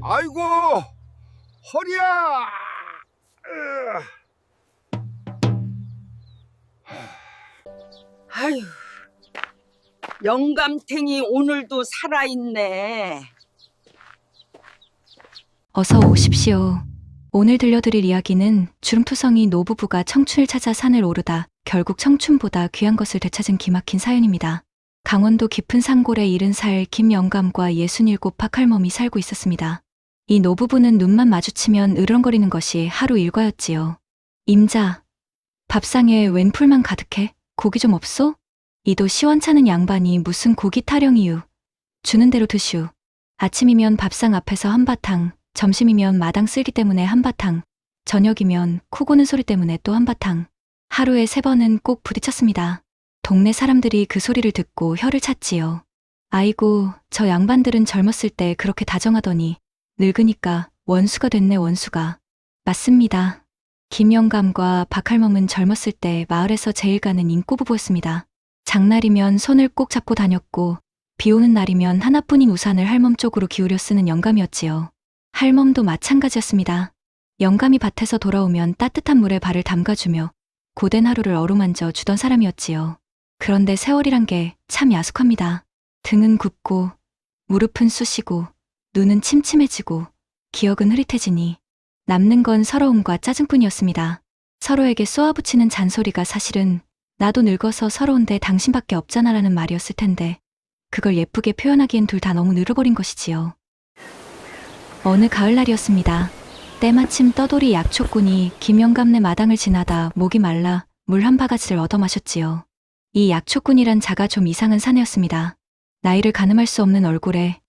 아이고, 허리야. 아휴, 영감탱이 오늘도 살아있네. 어서 오십시오. 오늘 들려드릴 이야기는 주름투성이 노부부가 청춘을 찾아 산을 오르다 결국 청춘보다 귀한 것을 되찾은 기막힌 사연입니다. 강원도 깊은 산골에 70살 김영감과 67 박할멈이 살고 있었습니다. 이 노부부는 눈만 마주치면 으르렁거리는 것이 하루 일과였지요. 임자, 밥상에 웬 풀만 가득해? 고기 좀 없소? 이도 시원찮은 양반이 무슨 고기 타령이유. 주는 대로 드시오. 아침이면 밥상 앞에서 한바탕, 점심이면 마당 쓸기 때문에 한바탕, 저녁이면 코 고는 소리 때문에 또 한바탕. 하루에 3번은 꼭 부딪혔습니다. 동네 사람들이 그 소리를 듣고 혀를 찼지요. 아이고, 저 양반들은 젊었을 때 그렇게 다정하더니 늙으니까 원수가 됐네, 원수가. 맞습니다. 김영감과 박할멈은 젊었을 때 마을에서 제일 가는 인꼬부부였습니다. 장날이면 손을 꼭 잡고 다녔고 비 오는 날이면 하나뿐인 우산을 할멈 쪽으로 기울여 쓰는 영감이었지요. 할멈도 마찬가지였습니다. 영감이 밭에서 돌아오면 따뜻한 물에 발을 담가주며 고된 하루를 어루만져 주던 사람이었지요. 그런데 세월이란 게 참 야속합니다. 등은 굽고 무릎은 쑤시고 눈은 침침해지고 기억은 흐릿해지니 남는 건 서러움과 짜증뿐이었습니다. 서로에게 쏘아붙이는 잔소리가 사실은 나도 늙어서 서러운데 당신밖에 없잖아라는 말이었을 텐데 그걸 예쁘게 표현하기엔 둘 다 너무 늙어버린 것이지요. 어느 가을날이었습니다. 때마침 떠돌이 약초꾼이 김영감네 마당을 지나다 목이 말라 물 한 바가지를 얻어 마셨지요. 이 약초꾼이란 자가 좀 이상한 사내였습니다. 나이를 가늠할 수 없는 얼굴에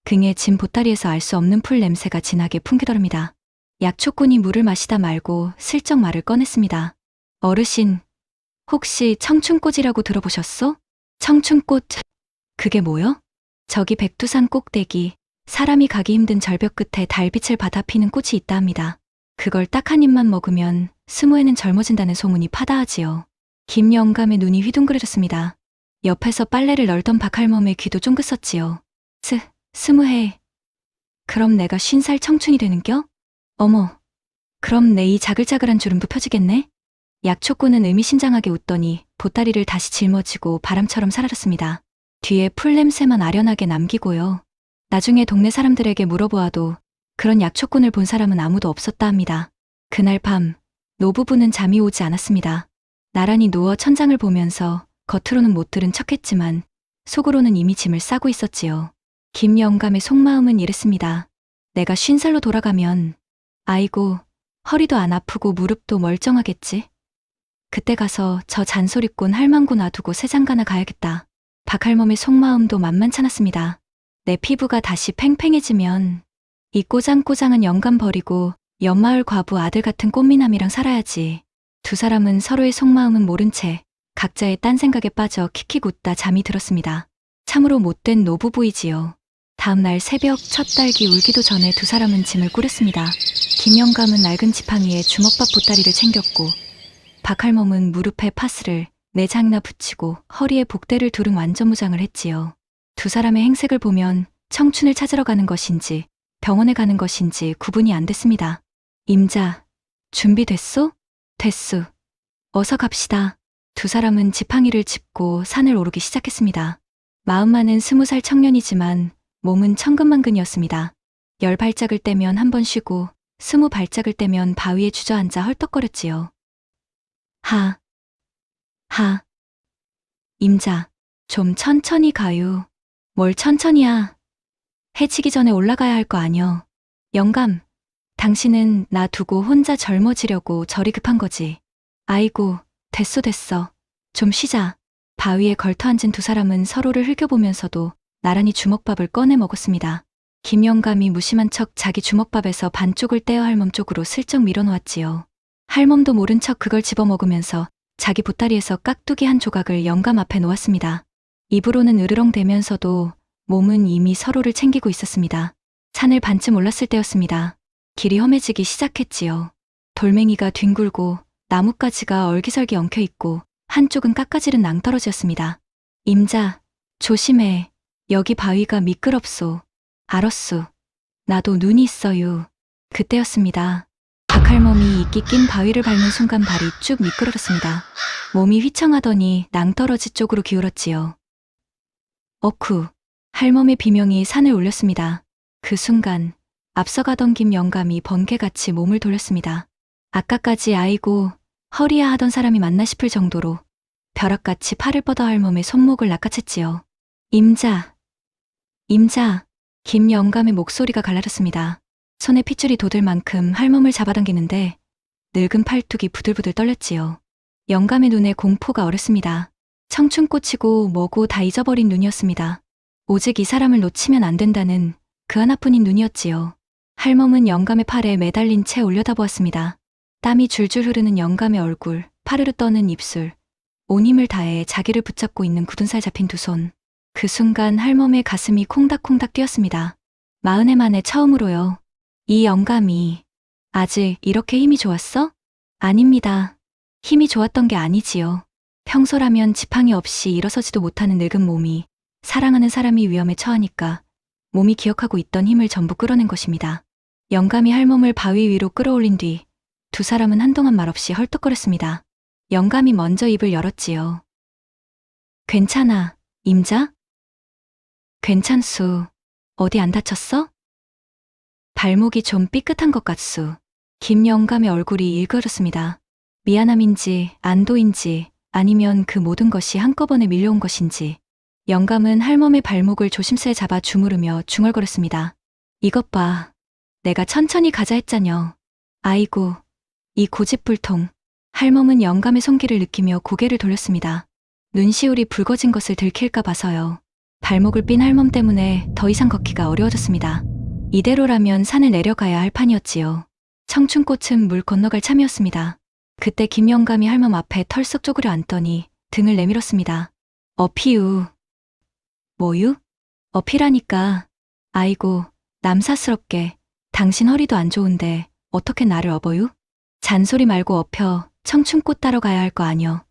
등에 진 보따리에서 알 수 없는 풀 냄새가 진하게 풍기더랍니다. 약초꾼이 물을 마시다 말고 슬쩍 말을 꺼냈습니다. 어르신, 혹시 청춘꽃이라고 들어보셨소? 청춘꽃, 그게 뭐요? 저기 백두산 꼭대기, 사람이 가기 힘든 절벽 끝에 달빛을 받아 피는 꽃이 있다 합니다. 그걸 딱 한 입만 먹으면 20에는 젊어진다는 소문이 파다하지요. 김영감의 눈이 휘둥그레졌습니다. 옆에서 빨래를 널던 박할멈의 귀도 쫑긋섰지요. 20해. 그럼 내가 50살 청춘이 되는겨? 어머, 그럼 내 이 자글자글한 주름도 펴지겠네? 약초꾼은 의미심장하게 웃더니 보따리를 다시 짊어지고 바람처럼 사라졌습니다. 뒤에 풀 냄새만 아련하게 남기고요. 나중에 동네 사람들에게 물어보아도 그런 약초꾼을 본 사람은 아무도 없었다 합니다. 그날 밤, 노부부는 잠이 오지 않았습니다. 나란히 누워 천장을 보면서 겉으로는 못 들은 척했지만 속으로는 이미 짐을 싸고 있었지요. 김영감의 속마음은 이랬습니다. 내가 50살로 돌아가면 아이고, 허리도 안 아프고 무릎도 멀쩡하겠지. 그때 가서 저 잔소리꾼 할망구 놔두고 세장가나 가야겠다. 박할멈의 속마음도 만만찮았습니다. 내 피부가 다시 팽팽해지면 이 꼬장꼬장한 영감 버리고 옆마을 과부 아들 같은 꽃미남이랑 살아야지. 두 사람은 서로의 속마음은 모른 채 각자의 딴 생각에 빠져 킥킥 웃다 잠이 들었습니다. 참으로 못된 노부부이지요. 다음 날 새벽 첫 딸기 울기도 전에 두 사람은 짐을 꾸렸습니다. 김영감은 낡은 지팡이에 주먹밥 보따리를 챙겼고 박할멈은 무릎에 파스를 4장이나 붙이고 허리에 복대를 두른 완전무장을 했지요. 두 사람의 행색을 보면 청춘을 찾으러 가는 것인지 병원에 가는 것인지 구분이 안 됐습니다. 임자, 준비됐소? 됐수. 어서 갑시다. 두 사람은 지팡이를 짚고 산을 오르기 시작했습니다. 마음만은 20살 청년이지만 몸은 천근만근이었습니다. 10발짝을 떼면 한 번 쉬고 20발짝을 떼면 바위에 주저앉아 헐떡거렸지요. 하. 임자, 좀 천천히 가요. 뭘 천천히야. 해치기 전에 올라가야 할 거 아니여. 영감, 당신은 나 두고 혼자 젊어지려고 저리 급한 거지. 아이고, 됐어. 좀 쉬자. 바위에 걸터앉은 두 사람은 서로를 흘겨보면서도 나란히 주먹밥을 꺼내 먹었습니다. 김영감이 무심한 척 자기 주먹밥에서 반쪽을 떼어 할멈 쪽으로 슬쩍 밀어놓았지요. 할멈도 모른 척 그걸 집어먹으면서 자기 보따리에서 깍두기 한 조각을 영감 앞에 놓았습니다. 입으로는 으르렁대면서도 몸은 이미 서로를 챙기고 있었습니다. 산을 반쯤 올랐을 때였습니다. 길이 험해지기 시작했지요. 돌멩이가 뒹굴고 나뭇가지가 얼기설기 엉켜있고 한쪽은 깎아지른 낭떠러지였습니다. 임자, 조심해. 여기 바위가 미끄럽소. 알았소. 나도 눈이 있어요. 그때였습니다. 박할멈이 이끼 낀 바위를 밟는 순간 발이 쭉 미끄러졌습니다. 몸이 휘청하더니 낭떠러지 쪽으로 기울었지요. 어쿠, 할멈의 비명이 산을 울렸습니다. 그 순간 앞서가던 김 영감이 번개같이 몸을 돌렸습니다. 아까까지 아이고 허리야 하던 사람이 맞나 싶을 정도로 벼락같이 팔을 뻗어 할멈의 손목을 낚아챘지요. 임자, 임자. 김 영감의 목소리가 갈라졌습니다. 손에 핏줄이 돋을 만큼 할멈을 잡아당기는데 늙은 팔뚝이 부들부들 떨렸지요. 영감의 눈에 공포가 어렸습니다. 청춘꽃이고 뭐고 다 잊어버린 눈이었습니다. 오직 이 사람을 놓치면 안 된다는 그 하나뿐인 눈이었지요. 할멈은 영감의 팔에 매달린 채 올려다보았습니다. 땀이 줄줄 흐르는 영감의 얼굴, 파르르 떠는 입술, 온 힘을 다해 자기를 붙잡고 있는 굳은 살 잡힌 두 손. 그 순간 할멈의 가슴이 콩닥콩닥 뛰었습니다. 40해 만에 처음으로요. 이 영감이 아직 이렇게 힘이 좋았어? 아닙니다. 힘이 좋았던 게 아니지요. 평소라면 지팡이 없이 일어서지도 못하는 늙은 몸이 사랑하는 사람이 위험에 처하니까 몸이 기억하고 있던 힘을 전부 끌어낸 것입니다. 영감이 할멈을 바위 위로 끌어올린 뒤 두 사람은 한동안 말없이 헐떡거렸습니다. 영감이 먼저 입을 열었지요. 괜찮아, 임자? 괜찮수. 어디 안 다쳤어? 발목이 좀 삐끗한 것 같수. 김 영감의 얼굴이 일그러졌습니다. 미안함인지 안도인지 아니면 그 모든 것이 한꺼번에 밀려온 것인지 영감은 할멈의 발목을 조심스레 잡아 주무르며 중얼거렸습니다. 이것 봐. 내가 천천히 가자 했잖여. 아이고, 이 고집불통. 할멈은 영감의 손길을 느끼며 고개를 돌렸습니다. 눈시울이 붉어진 것을 들킬까 봐서요. 발목을 삔 할멈 때문에 더 이상 걷기가 어려워졌습니다. 이대로라면 산을 내려가야 할 판이었지요. 청춘꽃은 물 건너갈 참이었습니다. 그때 김 영감이 할멈 앞에 털썩 쪼그려 앉더니 등을 내밀었습니다. 어피유. 뭐유? 어피라니까. 아이고, 남사스럽게. 당신 허리도 안 좋은데 어떻게 나를 업어유? 잔소리 말고 업혀 청춘꽃 따러 가야 할 거 아뇨.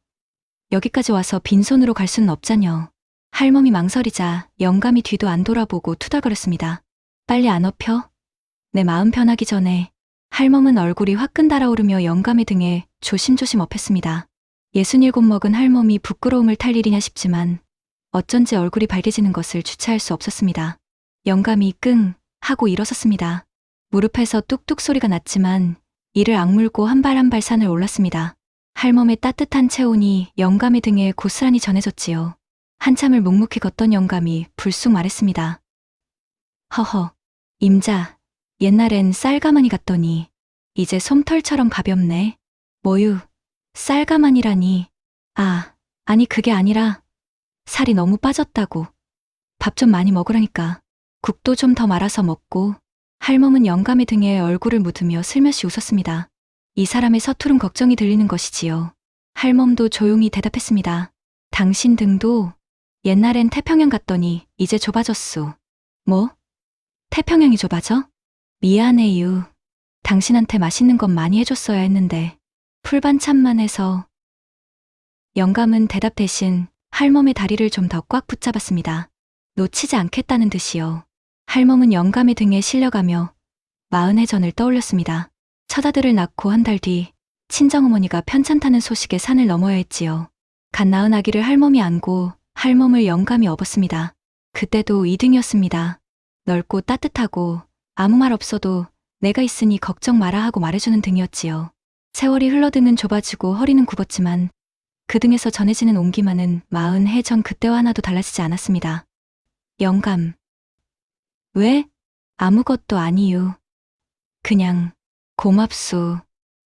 여기까지 와서 빈손으로 갈 수는 없자녀. 할멈이 망설이자 영감이 뒤도 안 돌아보고 투덜거렸습니다. 빨리 안 업혀? 내 마음 편하기 전에. 할멈은 얼굴이 화끈 달아오르며 영감의 등에 조심조심 업혔습니다. 67 먹은 할멈이 부끄러움을 탈 일이냐 싶지만 어쩐지 얼굴이 밝아지는 것을 주체할 수 없었습니다. 영감이 끙 하고 일어섰습니다. 무릎에서 뚝뚝 소리가 났지만 이를 악물고 한 발 한 발 산을 올랐습니다. 할멈의 따뜻한 체온이 영감의 등에 고스란히 전해졌지요. 한참을 묵묵히 걷던 영감이 불쑥 말했습니다. 허허, 임자, 옛날엔 쌀가마니 같더니 이제 솜털처럼 가볍네. 뭐유, 쌀가마니라니. 아니 그게 아니라 살이 너무 빠졌다고. 밥 좀 많이 먹으라니까. 국도 좀 더 말아서 먹고. 할멈은 영감의 등에 얼굴을 묻으며 슬며시 웃었습니다. 이 사람의 서투른 걱정이 들리는 것이지요. 할멈도 조용히 대답했습니다. 당신 등도 옛날엔 태평양 갔더니 이제 좁아졌소. 뭐? 태평양이 좁아져? 미안해요. 당신한테 맛있는 것 많이 해줬어야 했는데 풀반찬만 해서. 영감은 대답 대신 할멈의 다리를 좀 더 꽉 붙잡았습니다. 놓치지 않겠다는 듯이요. 할멈은 영감의 등에 실려가며 40해 전을 떠올렸습니다. 첫 아들을 낳고 한 달 뒤 친정어머니가 편찮다는 소식에 산을 넘어야 했지요. 갓 낳은 아기를 할멈이 안고 할멈을 영감이 업었습니다. 그때도 2등이었습니다. 넓고 따뜻하고 아무 말 없어도 내가 있으니 걱정 마라 하고 말해주는 등이었지요. 세월이 흘러 등은 좁아지고 허리는 굽었지만 그 등에서 전해지는 온기만은 40해 전 그때와 하나도 달라지지 않았습니다. 영감. 왜? 아무것도 아니유. 그냥 고맙수.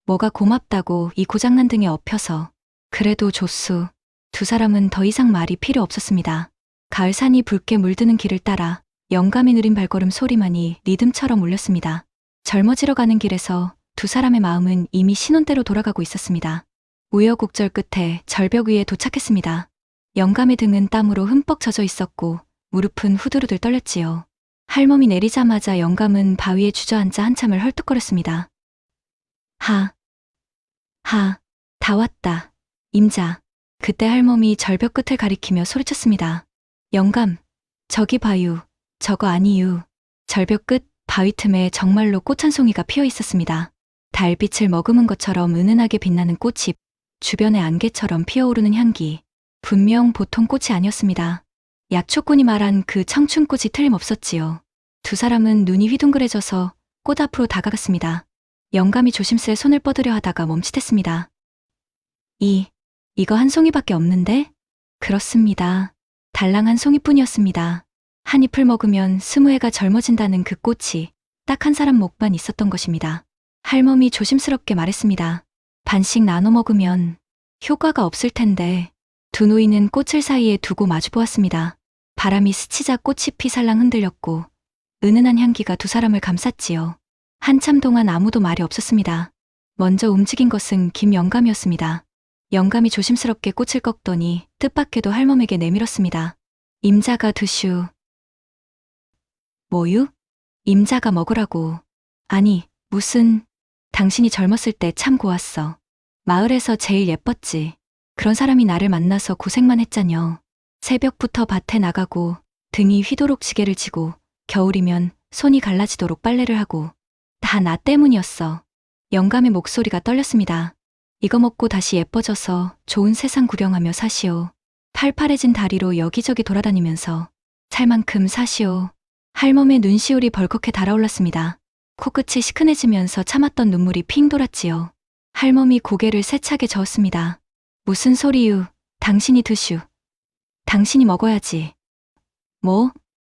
뭐가 고맙다고 이 고장난 등에 업혀서. 그래도 좋수. 두 사람은 더 이상 말이 필요 없었습니다. 가을산이 붉게 물드는 길을 따라 영감의 느린 발걸음 소리만이 리듬처럼 울렸습니다. 젊어지러 가는 길에서 두 사람의 마음은 이미 신혼대로 돌아가고 있었습니다. 우여곡절 끝에 절벽 위에 도착했습니다. 영감의 등은 땀으로 흠뻑 젖어 있었고 무릎은 후들후들 떨렸지요. 할멈이 내리자마자 영감은 바위에 주저앉아 한참을 헐떡거렸습니다. 다 왔다. 임자. 그때 할멈이 절벽 끝을 가리키며 소리쳤습니다. 영감, 저기 봐유. 저거 아니유. 절벽 끝 바위 틈에 정말로 꽃 한 송이가 피어 있었습니다. 달빛을 머금은 것처럼 은은하게 빛나는 꽃잎, 주변에 안개처럼 피어오르는 향기. 분명 보통 꽃이 아니었습니다. 약초꾼이 말한 그 청춘꽃이 틀림없었지요. 두 사람은 눈이 휘둥그레져서 꽃 앞으로 다가갔습니다. 영감이 조심스레 손을 뻗으려 하다가 멈칫했습니다. 이거 한 송이밖에 없는데? 그렇습니다. 달랑 한 송이뿐이었습니다. 한 잎을 먹으면 20해가 젊어진다는 그 꽃이 딱 한 사람 목만 있었던 것입니다. 할멈이 조심스럽게 말했습니다. 반씩 나눠 먹으면 효과가 없을 텐데. 두 노인은 꽃을 사이에 두고 마주보았습니다. 바람이 스치자 꽃잎이 살랑 흔들렸고 은은한 향기가 두 사람을 감쌌지요. 한참 동안 아무도 말이 없었습니다. 먼저 움직인 것은 김영감이었습니다. 영감이 조심스럽게 꽃을 꺾더니 뜻밖에도 할멈에게 내밀었습니다. 임자가 드슈. 뭐유? 임자가 먹으라고. 아니, 무슨. 당신이 젊었을 때 참 고왔어. 마을에서 제일 예뻤지. 그런 사람이 나를 만나서 고생만 했잖여. 새벽부터 밭에 나가고 등이 휘도록 지게를 지고 겨울이면 손이 갈라지도록 빨래를 하고 다 나 때문이었어. 영감의 목소리가 떨렸습니다. 이거 먹고 다시 예뻐져서 좋은 세상 구경하며 사시오. 팔팔해진 다리로 여기저기 돌아다니면서 살 만큼 사시오. 할멈의 눈시울이 벌겋게 달아올랐습니다. 코끝이 시큰해지면서 참았던 눈물이 핑 돌았지요. 할멈이 고개를 세차게 저었습니다. 무슨 소리유? 당신이 드슈. 당신이 먹어야지. 뭐?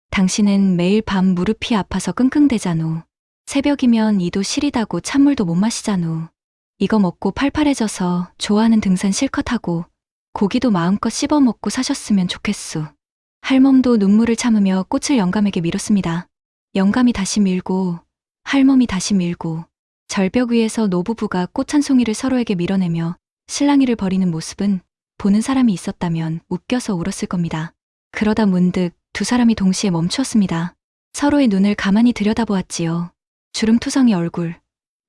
당신은 매일 밤 무릎이 아파서 끙끙대잖우. 새벽이면 이도 시리다고 찬물도 못 마시잖우. 이거 먹고 팔팔해져서 좋아하는 등산 실컷 하고 고기도 마음껏 씹어먹고 사셨으면 좋겠수. 할멈도 눈물을 참으며 꽃을 영감에게 밀었습니다. 영감이 다시 밀고 할멈이 다시 밀고 절벽 위에서 노부부가 꽃 한 송이를 서로에게 밀어내며 실랑이를 벌이는 모습은 보는 사람이 있었다면 웃겨서 울었을 겁니다. 그러다 문득 두 사람이 동시에 멈추었습니다. 서로의 눈을 가만히 들여다보았지요. 주름투성이 얼굴,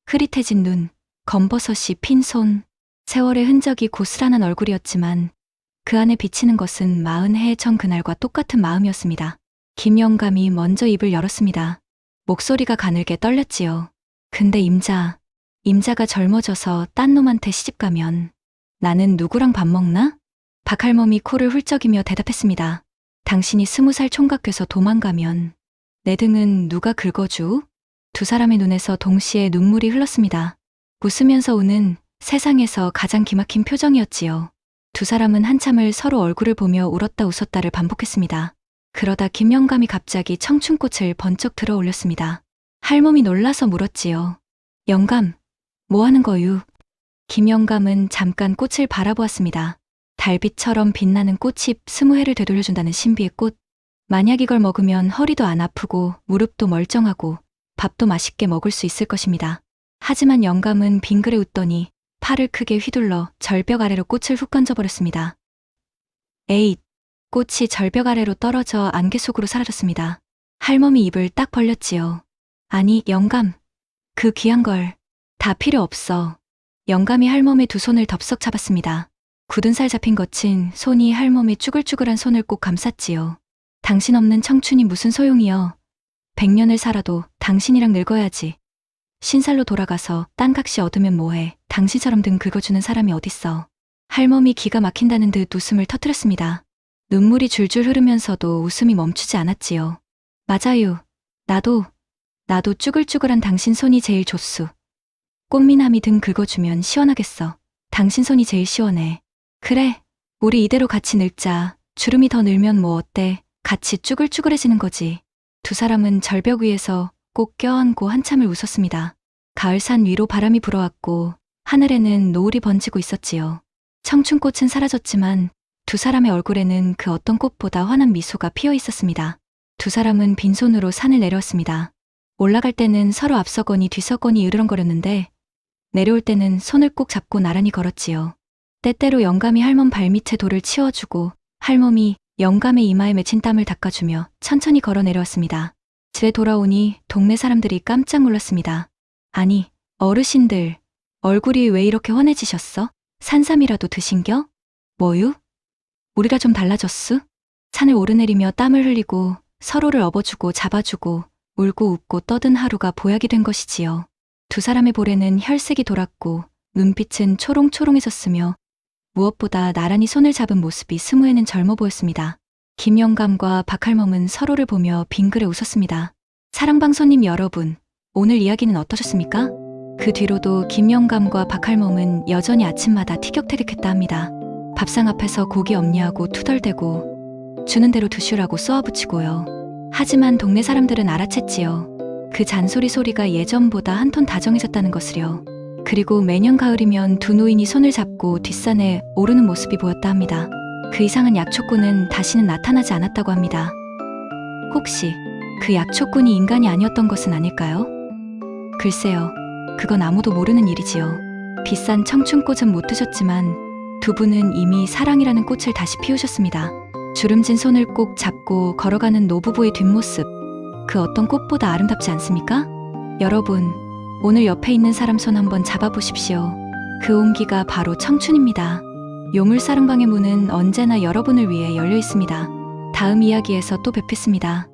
흐릿해진 눈, 검버섯이 핀 손, 세월의 흔적이 고스란한 얼굴이었지만 그 안에 비치는 것은 40해 전 그날과 똑같은 마음이었습니다. 김영감이 먼저 입을 열었습니다. 목소리가 가늘게 떨렸지요. 근데 임자가 젊어져서 딴 놈한테 시집가면 나는 누구랑 밥 먹나? 박할멈이 코를 훌쩍이며 대답했습니다. 당신이 20살 총각 돼서 도망가면 내 등은 누가 긁어주? 두 사람의 눈에서 동시에 눈물이 흘렀습니다. 웃으면서 우는 세상에서 가장 기막힌 표정이었지요. 두 사람은 한참을 서로 얼굴을 보며 울었다 웃었다를 반복했습니다. 그러다 김영감이 갑자기 청춘꽃을 번쩍 들어 올렸습니다. 할멈이 놀라서 물었지요. 영감, 뭐 하는 거유? 김영감은 잠깐 꽃을 바라보았습니다. 달빛처럼 빛나는 꽃잎 20회를 되돌려준다는 신비의 꽃. 만약 이걸 먹으면 허리도 안 아프고 무릎도 멀쩡하고 밥도 맛있게 먹을 수 있을 것입니다. 하지만 영감은 빙그레 웃더니 팔을 크게 휘둘러 절벽 아래로 꽃을 훅 던져버렸습니다. 에잇! 꽃이 절벽 아래로 떨어져 안개 속으로 사라졌습니다. 할멈이 입을 딱 벌렸지요. 아니, 영감. 그 귀한 걸 다 필요 없어. 영감이 할멈의 두 손을 덥석 잡았습니다. 굳은 살 잡힌 거친 손이 할멈의 쭈글쭈글한 손을 꼭 감쌌지요. 당신 없는 청춘이 무슨 소용이여. 100년을 살아도 당신이랑 늙어야지. 신살로 돌아가서 딴각시 얻으면 뭐해. 당신처럼 등 긁어주는 사람이 어딨어. 할멈이 기가 막힌다는 듯 웃음을 터뜨렸습니다. 눈물이 줄줄 흐르면서도 웃음이 멈추지 않았지요. 맞아요. 나도 쭈글쭈글한 당신 손이 제일 좋수. 꽃미남이 등 긁어주면 시원하겠어. 당신 손이 제일 시원해. 그래, 우리 이대로 같이 늙자. 주름이 더 늘면 뭐 어때? 같이 쭈글쭈글해지는 거지. 두 사람은 절벽 위에서 꼭 껴안고 한참을 웃었습니다. 가을산 위로 바람이 불어왔고 하늘에는 노을이 번지고 있었지요. 청춘꽃은 사라졌지만 두 사람의 얼굴에는 그 어떤 꽃보다 환한 미소가 피어 있었습니다. 두 사람은 빈손으로 산을 내려왔습니다. 올라갈 때는 서로 앞서거니 뒤서거니 으르렁거렸는데 내려올 때는 손을 꼭 잡고 나란히 걸었지요. 때때로 영감이 할멈 발밑에 돌을 치워주고 할멈이 영감의 이마에 맺힌 땀을 닦아주며 천천히 걸어 내려왔습니다. 집에 돌아오니 동네 사람들이 깜짝 놀랐습니다. 아니, 어르신들, 얼굴이 왜 이렇게 환해지셨어? 산삼이라도 드신겨? 뭐유? 우리가 좀 달라졌수? 산을 오르내리며 땀을 흘리고 서로를 업어주고 잡아주고 울고 웃고 떠든 하루가 보약이 된 것이지요. 두 사람의 볼에는 혈색이 돌았고 눈빛은 초롱초롱해졌으며 무엇보다 나란히 손을 잡은 모습이 스무에는 젊어 보였습니다. 김영감과 박할멈은 서로를 보며 빙그레 웃었습니다. 사랑방 손님 여러분, 오늘 이야기는 어떠셨습니까? 그 뒤로도 김영감과 박할멈은 여전히 아침마다 티격태격했다 합니다. 밥상 앞에서 고기 없냐고 투덜대고 주는 대로 드시라고 쏘아붙이고요. 하지만 동네 사람들은 알아챘지요. 그 잔소리 소리가 예전보다 한 톤 다정해졌다는 것을요. 그리고 매년 가을이면 두 노인이 손을 잡고 뒷산에 오르는 모습이 보였다 합니다. 그 이상한 약초꾼은 다시는 나타나지 않았다고 합니다. 혹시 그 약초꾼이 인간이 아니었던 것은 아닐까요? 글쎄요. 그건 아무도 모르는 일이지요. 비싼 청춘꽃은 못 드셨지만 두 분은 이미 사랑이라는 꽃을 다시 피우셨습니다. 주름진 손을 꼭 잡고 걸어가는 노부부의 뒷모습, 그 어떤 꽃보다 아름답지 않습니까? 여러분, 오늘 옆에 있는 사람 손 한번 잡아보십시오. 그 온기가 바로 청춘입니다. 요물사랑방의 문은 언제나 여러분을 위해 열려 있습니다. 다음 이야기에서 또 뵙겠습니다.